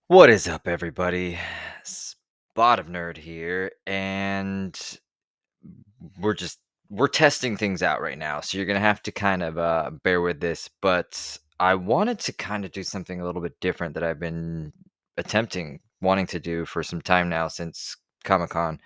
What is up, everybody? Spot of Nerd here, and we're just we're testing things out right now, so you're gonna have to kind of bear with this. But I wanted to kind of do something a little bit different that I've been wanting to do for some time now since Comic Con,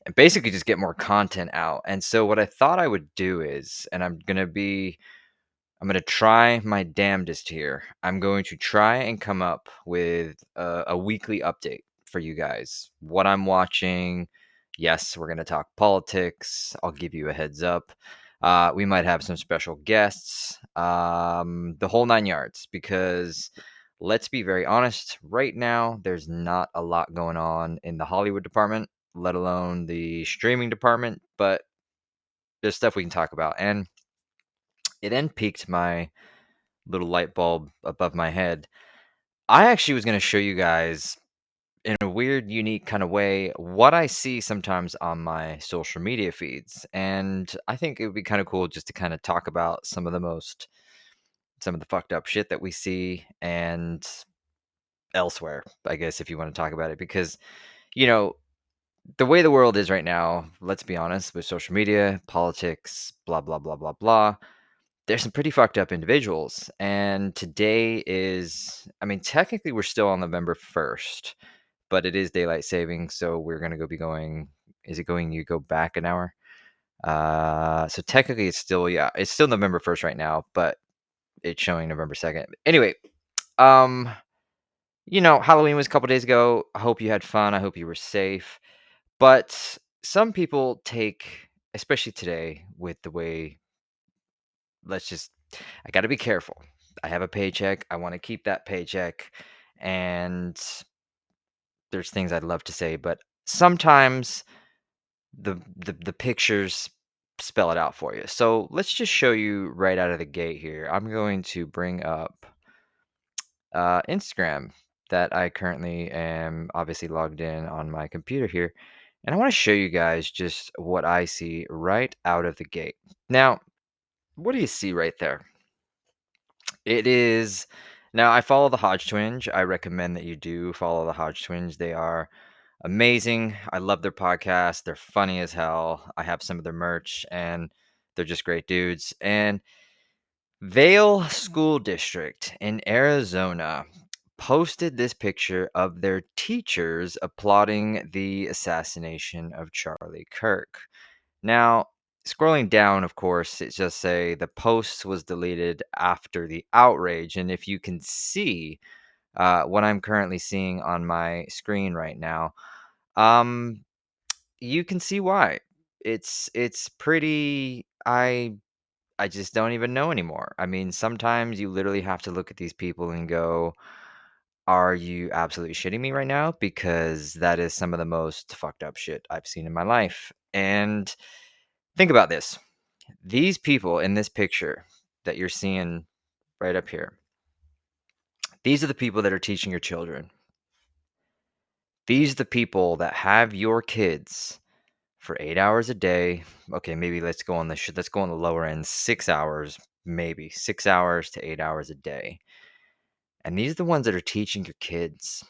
and basically just get more content out. And so what I thought I would do is, and I'm going to try my damnedest here. I'm going to try and come up with a weekly update for you guys. What I'm watching. Yes, we're going to talk politics. I'll give you a heads up. We might have some special guests, the whole nine yards, because let's be very honest, right now, there's not a lot going on in the Hollywood department, let alone the streaming department, but there's stuff we can talk about. And it then piqued my little light bulb above my head. I actually was going to show you guys in a weird, unique kind of way what I see sometimes on my social media feeds. And I think it would be kind of cool just to kind of talk about some of the fucked up shit that we see and elsewhere, I guess, if you want to talk about it. Because, you know, the way the world is right now, let's be honest, with social media, politics, blah, blah, blah, blah, blah, there's some pretty fucked up individuals. And today is, I mean, technically we're still on November 1st, but it is daylight saving. So we're going to be going, is it going, you go back an hour? So technically it's still, yeah, it's still November 1st right now, but it's showing November 2nd. Anyway, um, Halloween was a couple days ago. I hope you had fun. I hope you were safe. But some people take, especially today with the way, let's just I got to be careful. I have a paycheck. I want to keep that paycheck. And there's things I'd love to say, but sometimes the pictures spell it out for you. So let's just show you right out of the gate here. I'm going to bring up Instagram that I currently am obviously logged in on my computer here. And I want to show you guys just what I see right out of the gate. Now, what do you see right there? It is now I follow the Hodge Twins. I recommend that you do follow the Hodge Twins. They are amazing. I love their podcast. They're funny as hell. I have some of their merch and they're just great dudes. And Vale School District in Arizona posted this picture of their teachers applauding the assassination of Charlie Kirk. Now, scrolling down, of course, it just say the post was deleted after the outrage. And if you can see what I'm currently seeing on my screen right now, um, you can see why. It's pretty. I just don't even know anymore. I mean, sometimes you literally have to look at these people and go, "Are you absolutely shitting me right now?" Because that is some of the most fucked up shit I've seen in my life. And think about this. These people in this picture that you're seeing right up here, these are the people that are teaching your children. These are the people that have your kids for 8 hours a day. Okay, maybe let's go on the lower end, 6 hours, maybe 6 hours to 8 hours a day. And these are the ones that are teaching your kids.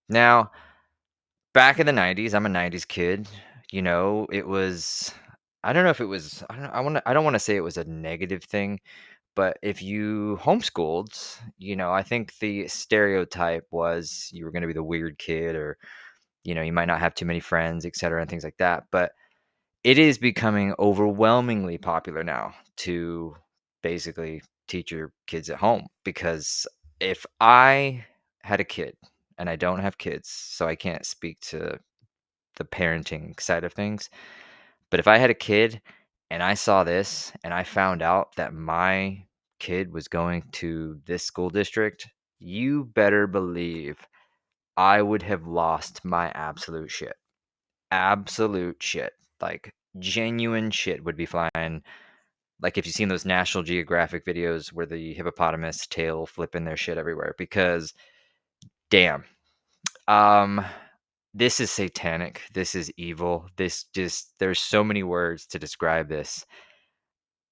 Now, back in the 90s, I'm a 90s kid. It was I don't know if it was I don't want to say it was a negative thing. But if you homeschooled, I think the stereotype was you were going to be the weird kid or, you might not have too many friends, et cetera, and things like that. But it is becoming overwhelmingly popular now to basically teach your kids at home. Because if I had a kid, and I don't have kids, so I can't speak to the parenting side of things. But if I had a kid and I saw this and I found out that my kid was going to this school district, you better believe I would have lost my absolute shit. Absolute shit. Like genuine shit would be flying. Like if you've seen those National Geographic videos where the hippopotamus tail flipping their shit everywhere because damn. Um this is satanic. This is evil. There's so many words to describe this.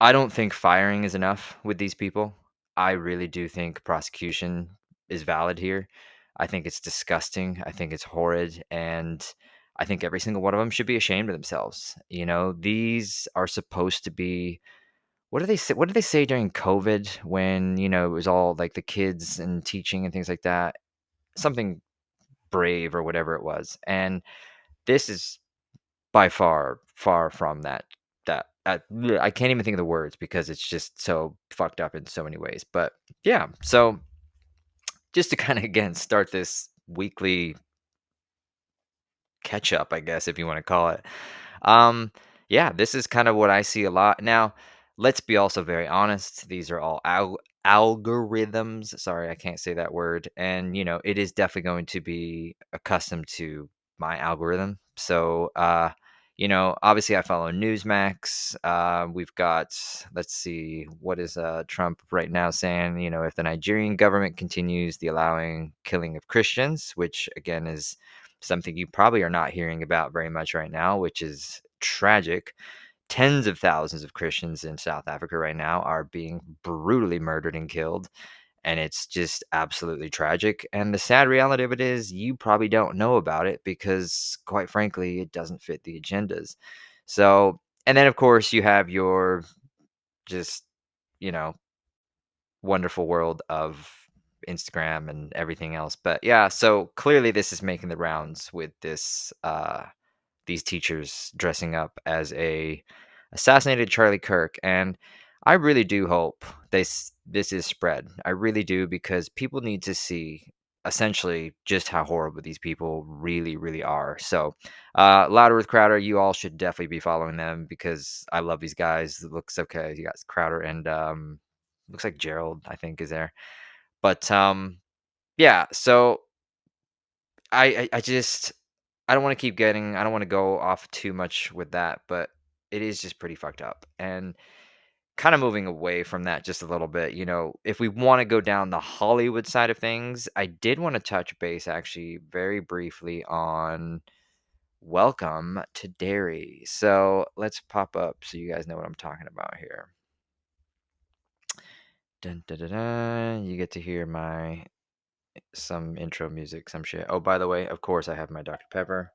I don't think firing is enough with these people. I really do think prosecution is valid here. I think it's disgusting. I think it's horrid. And I think every single one of them should be ashamed of themselves. These are supposed to be, what do they say? What did they say during COVID when, it was all like the kids and teaching and things like that? Something brave or whatever it was. And this is by far, far from I can't even think of the words because it's just so fucked up in so many ways. But yeah, so just to kind of again start this weekly catch up, I guess, if you want to call it. Um, yeah, this is kind of what I see a lot. Now, let's be also very honest. These are all algorithms. Sorry, I can't say that word. And, it is definitely going to be accustomed to my algorithm. So, obviously I follow Newsmax. We've got, let's see, what is Trump right now saying? If the Nigerian government continues the allowing killing of Christians, which again is something you probably are not hearing about very much right now, which is tragic. Tens of thousands of Christians in South Africa right now are being brutally murdered and killed. And it's just absolutely tragic. And the sad reality of it is, you probably don't know about it because, quite frankly, it doesn't fit the agendas. So, and then of course, you have your just, you know, wonderful world of Instagram and everything else. But yeah, so clearly this is making the rounds with these teachers dressing up as a assassinated Charlie Kirk, and I really do hope this is spread. I really do, because people need to see essentially just how horrible these people really, really are. So, Louder with Crowder, you all should definitely be following them because I love these guys. It looks okay. You got Crowder and looks like Gerald, I think, is there. But yeah, so I just I don't want to keep getting I don't want to go off too much with that, but it is just pretty fucked up. And kind of moving away from that just a little bit, if we want to go down the Hollywood side of things, I did want to touch base actually very briefly on Welcome to Derry. So let's pop up so you guys know what I'm talking about here. Dun, dun, dun, dun. You get to hear some intro music, some shit. Oh, by the way, of course I have my Dr. Pepper.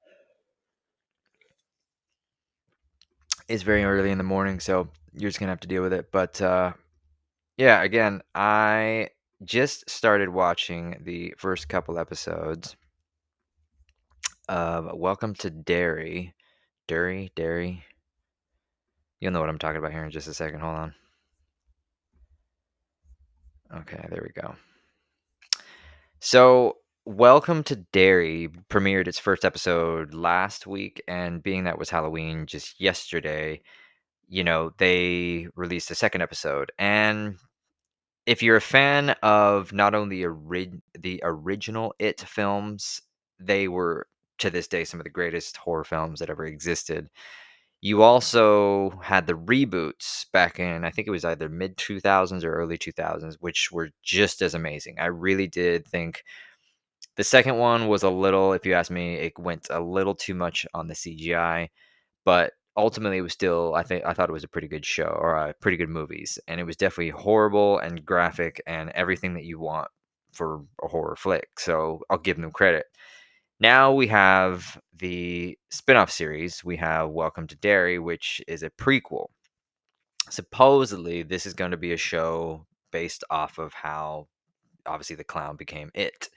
It's very early in the morning, so you're just gonna have to deal with it. But yeah, again, I just started watching the first couple episodes of Welcome to Derry. Derry. You'll know what I'm talking about here in just a second. Hold on. Okay, there we go. So, Welcome to Derry premiered its first episode last week, and being that was Halloween just yesterday, they released a second episode. And if you're a fan of not only the original It films, they were to this day some of the greatest horror films that ever existed. You also had the reboots back in, I think it was either mid 2000s or early 2000s, which were just as amazing. I really did think the second one was a little, if you ask me, it went a little too much on the CGI, but ultimately it was still, I thought it was a pretty good show, or pretty good movies, and it was definitely horrible and graphic and everything that you want for a horror flick. So I'll give them credit. Now we have the spin-off series. We have Welcome to Derry, which is a prequel. Supposedly this is going to be a show based off of how obviously the clown became It.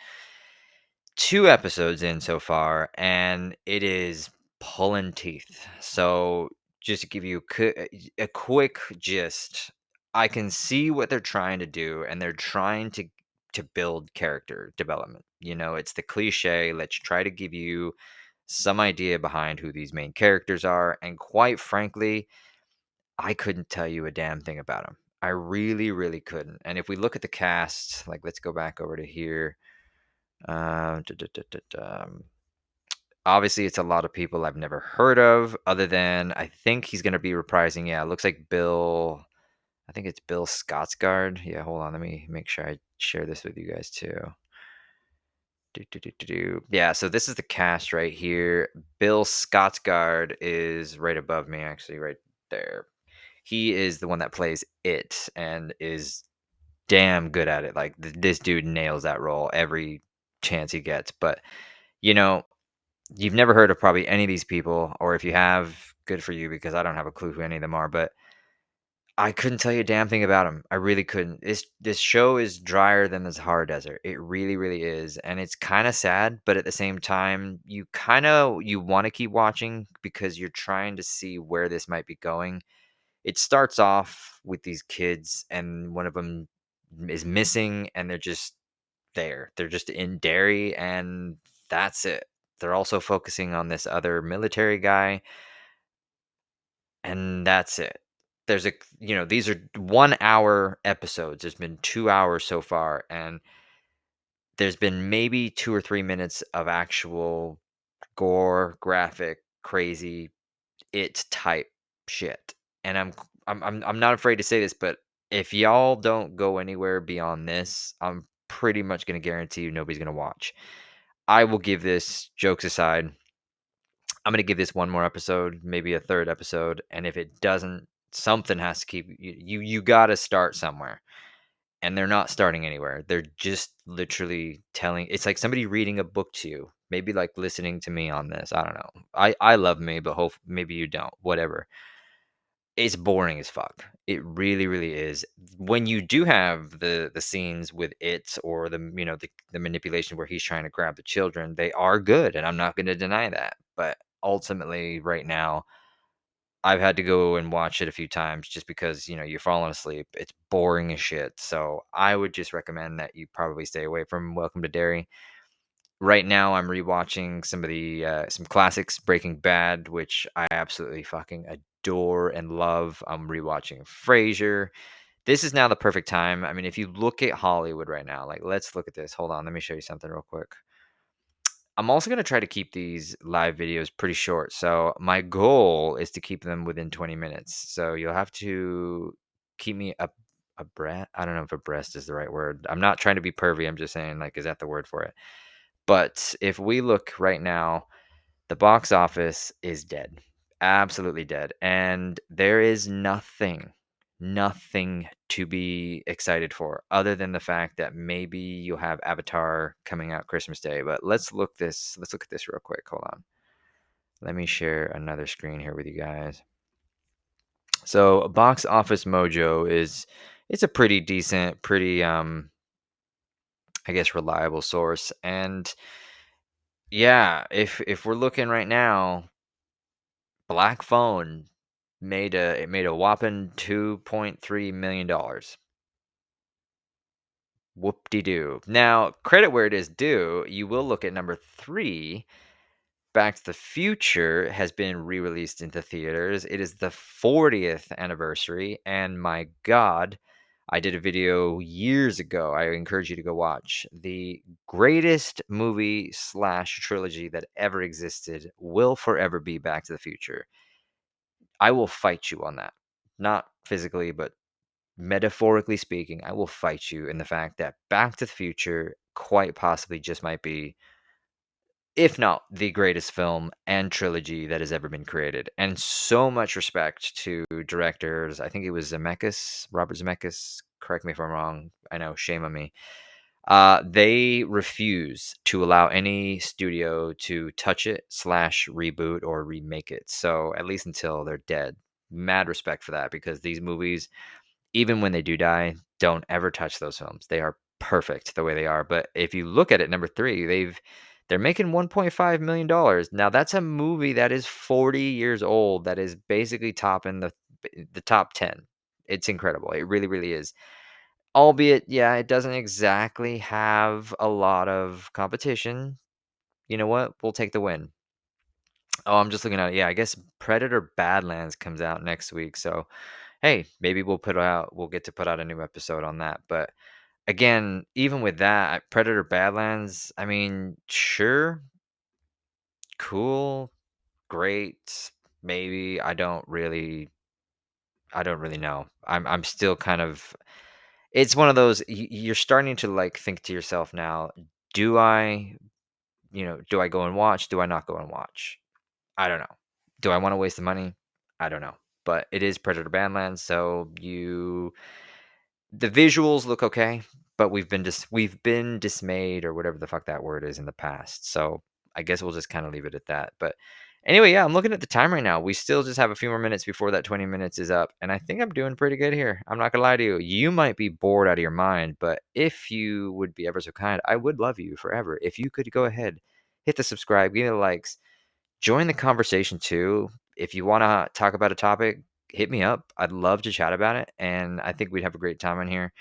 2 episodes in so far, and it is pulling teeth. So, just to give you a quick gist, I can see what they're trying to do, and they're trying to build character development. It's the cliche, let's try to give you some idea behind who these main characters are, and quite frankly, I couldn't tell you a damn thing about them. I really, really couldn't. And if we look at the cast, like, let's go back over to here. Du- du- du- du- dum. Obviously, it's a lot of people I've never heard of, other than I think he's going to be reprising. Yeah, it looks like Bill. I think it's Bill Skarsgård. Yeah, hold on. Let me make sure I share this with you guys too. Yeah, so this is the cast right here. Bill Skarsgård is right above me, actually, right there. He is the one that plays It and is damn good at it. Like this dude nails that role chance he gets. But, you know, you've never heard of probably any of these people, or if you have, good for you because I don't have a clue who any of them are, but I couldn't tell you a damn thing about him. I really couldn't. This show is drier than the Sahara Desert. It really, really is, and it's kind of sad, but at the same time, you want to keep watching because you're trying to see where this might be going. It starts off with these kids, and one of them is missing, and they're just there. They're just in Derry, and that's it. They're also focusing on this other military guy, and that's it. There's a these are 1 hour episodes. There's been 2 hours so far, and there's been maybe 2 or 3 minutes of actual gore, graphic, crazy, it type shit. And I'm not afraid to say this, but if y'all don't go anywhere beyond this, I'm pretty much gonna guarantee you nobody's gonna watch. I will give this, jokes aside, I'm gonna give this one more episode, maybe a third episode, and if it doesn't, something has to keep you gotta start somewhere. And they're not starting anywhere. They're just literally telling, it's like somebody reading a book to you. Maybe like listening to me on this. I don't know. I love me, but hope maybe you don't. Whatever. It's boring as fuck. It really, really is. When you do have the scenes with it, or the manipulation where he's trying to grab the children, they are good, and I'm not going to deny that. But ultimately, right now, I've had to go and watch it a few times just because, you're falling asleep. It's boring as shit. So I would just recommend that you probably stay away from Welcome to Derry. Right now, I'm rewatching some classics, Breaking Bad, which I absolutely fucking adore and love. I'm rewatching Frasier. This is now the perfect time. I mean, if you look at Hollywood right now, like, let's look at this. Hold on, let me show you something real quick. I'm also going to try to keep these live videos pretty short. So my goal is to keep them within 20 minutes. So you'll have to keep me up abreast. I don't know if abreast is the right word. I'm not trying to be pervy. I'm just saying, like, is that the word for it? But if we look right now, the box office is dead. Absolutely dead. And there is nothing to be excited for other than the fact that maybe you'll have Avatar coming out Christmas Day. But let's look at this real quick. Hold on. Let me share another screen here with you guys. So Box Office Mojo it's a pretty decent, pretty I guess reliable source. And yeah, if we're looking right now, Black Phone made a whopping $2.3 million. Whoop-de-doo. Now, credit where it is due, you will look at number three. Back to the Future has been re-released into theaters. It is the 40th anniversary, and my God, I did a video years ago. I encourage you to go watch. The greatest movie slash trilogy that ever existed will forever be Back to the Future. I will fight you on that. Not physically, but metaphorically speaking, I will fight you in the fact that Back to the Future quite possibly just might be, if not the greatest film and trilogy that has ever been created. And so much respect to directors. I think it was Zemeckis, Robert Zemeckis. Correct me if I'm wrong. I know, shame on me. They refuse to allow any studio to touch it slash reboot or remake it. So at least until they're dead. Mad respect for that, because these movies, even when they do die, don't ever touch those films. They are perfect the way they are. But if you look at it, number three, they're making $1.5 million. Now that's a movie that is 40 years old. That is basically topping the top 10. It's incredible. It really, really is. Albeit, yeah, it doesn't exactly have a lot of competition. You know what? We'll take the win. Oh, I'm just looking at it. Yeah, I guess Predator Badlands comes out next week. So, hey, maybe we'll get to put out a new episode on that. But again, even with that, Predator Badlands, I mean, sure, cool, great, maybe. I don't really know. I'm still kind of, it's one of those, you're starting to like think to yourself now, do I, do I go and watch? Do I not go and watch? I don't know. Do I want to waste the money? I don't know. But it is Predator Badlands, so the visuals look okay. but we've been dismayed or whatever the fuck that word is in the past. So I guess we'll just kind of leave it at that. But anyway, yeah, I'm looking at the time right now. We still just have a few more minutes before that 20 minutes is up, and I think I'm doing pretty good here. I'm not gonna lie to you. You might be bored out of your mind, but if you would be ever so kind, I would love you forever. If you could go ahead, hit the subscribe, give me the likes, join the conversation too. If you want to talk about a topic, hit me up. I'd love to chat about it, and I think we'd have a great time in here.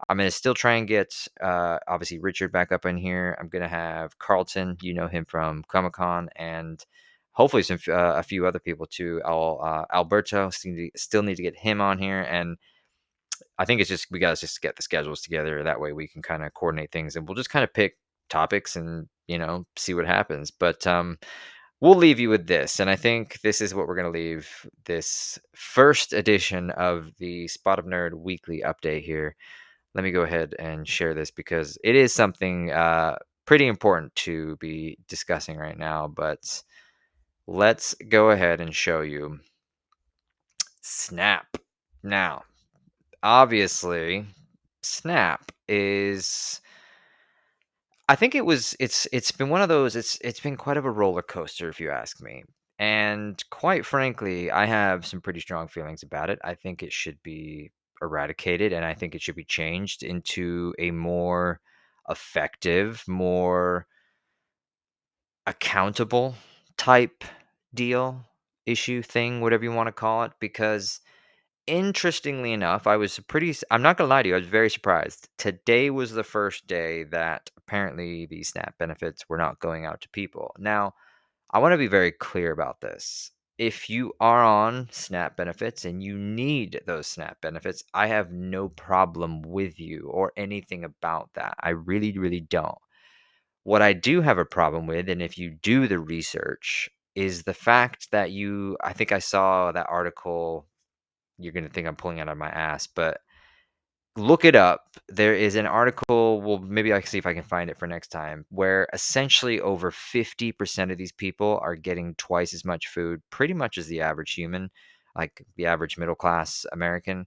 I'm gonna still try and get obviously Richard back up in here. I'm gonna have Carlton, you know him from Comic Con, and hopefully a few other people too. Alberto still need to get him on here, and I think it's just we gotta just get the schedules together. That way we can kind of coordinate things, and we'll just kind of pick topics and see what happens. But we'll leave you with this, and I think this is what we're gonna leave this first edition of the Spot of Nerd weekly update here. Let me go ahead and share this because it is something pretty important to be discussing right now. But let's go ahead and show you Snap. Now, obviously, Snap is. I think it's been one of those. It's been quite of a roller coaster, if you ask me. And quite frankly, I have some pretty strong feelings about it. I think it should be eradicated, and I think it should be changed into a more effective, more accountable type deal, issue, thing, whatever you want to call it. Because interestingly enough, I'm not gonna lie to you, I was very surprised. Today was the first day that apparently the SNAP benefits were not going out to people. Now, I want to be very clear about this. If you are on SNAP benefits and you need those SNAP benefits, I have no problem with you or anything about that. I really, really don't. What I do have a problem with, and if you do the research, is the fact that I think I saw that article. You're going to think I'm pulling it out of my ass, but look it up. There is an article, well, maybe I can see if I can find it for next time, where essentially over 50% of these people are getting twice as much food, pretty much as the average human, like the average middle class American.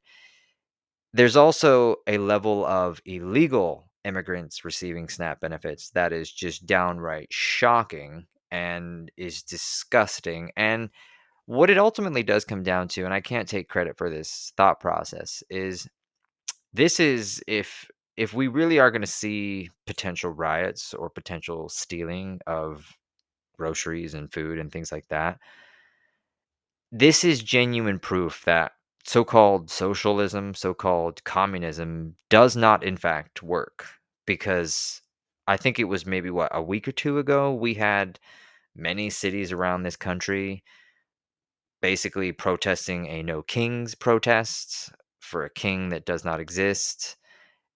There's also a level of illegal immigrants receiving SNAP benefits that is just downright shocking and is disgusting. And what it ultimately does come down to, and I can't take credit for this thought process, is this is if we really are going to see potential riots or potential stealing of groceries and food and things like that, this is genuine proof that so-called socialism, so-called communism does not in fact work. Because I think it was maybe a week or two ago, we had many cities around this country basically protesting a no kings protest for a king that does not exist.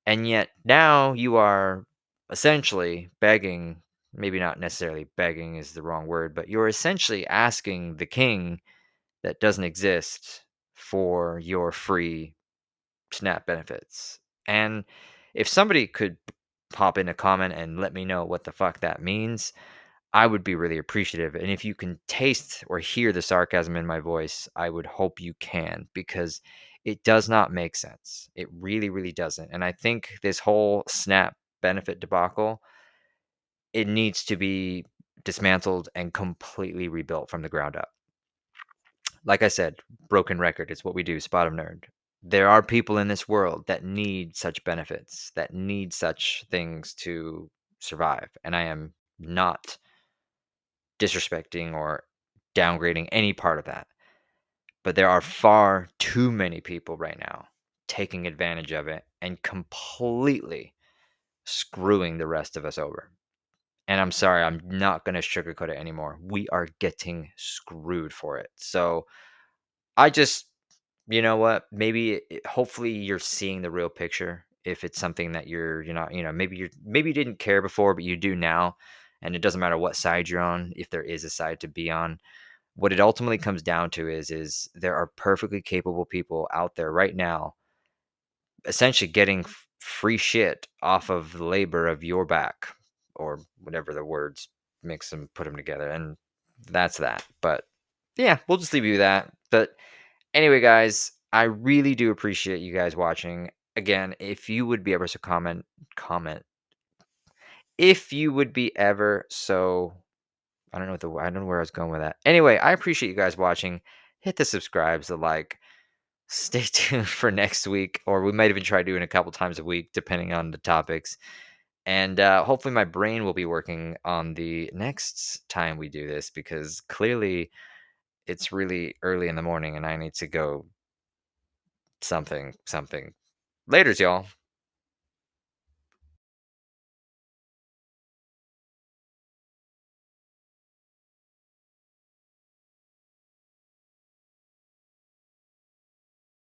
And yet now you are essentially begging, maybe not necessarily begging is the wrong word, but you're essentially asking the king that doesn't exist for your free SNAP benefits. And if somebody could pop in a comment and let me know what the fuck that means, I would be really appreciative. And if you can taste or hear the sarcasm in my voice, I would hope you can, because it does not make sense. It really, really doesn't. And I think this whole SNAP benefit debacle, it needs to be dismantled and completely rebuilt from the ground up. Like I said, broken record is what we do, Spot of Nerd. There are people in this world that need such benefits, that need such things to survive. And I am not disrespecting or downgrading any part of that. But there are far too many people right now taking advantage of it and completely screwing the rest of us over. And I'm sorry, I'm not going to sugarcoat it anymore. We are getting screwed for it. So I just, you know what? Maybe, hopefully, you're seeing the real picture. If it's something that you're not, maybe you didn't care before, but you do now, and it doesn't matter what side you're on, if there is a side to be on. What it ultimately comes down to is there are perfectly capable people out there right now, essentially getting free shit off of the labor of your back, or whatever the words mix them, put them together, and that's that. But yeah, we'll just leave you with that. But anyway, guys, I really do appreciate you guys watching. again, if you would be ever so comment if you would be ever so I don't know where I was going with that. Anyway, I appreciate you guys watching. Hit the subscribes, the like. Stay tuned for next week, or we might even try doing a couple times a week, depending on the topics. And hopefully, my brain will be working on the next time we do this because clearly it's really early in the morning and I need to go something. Laters, y'all.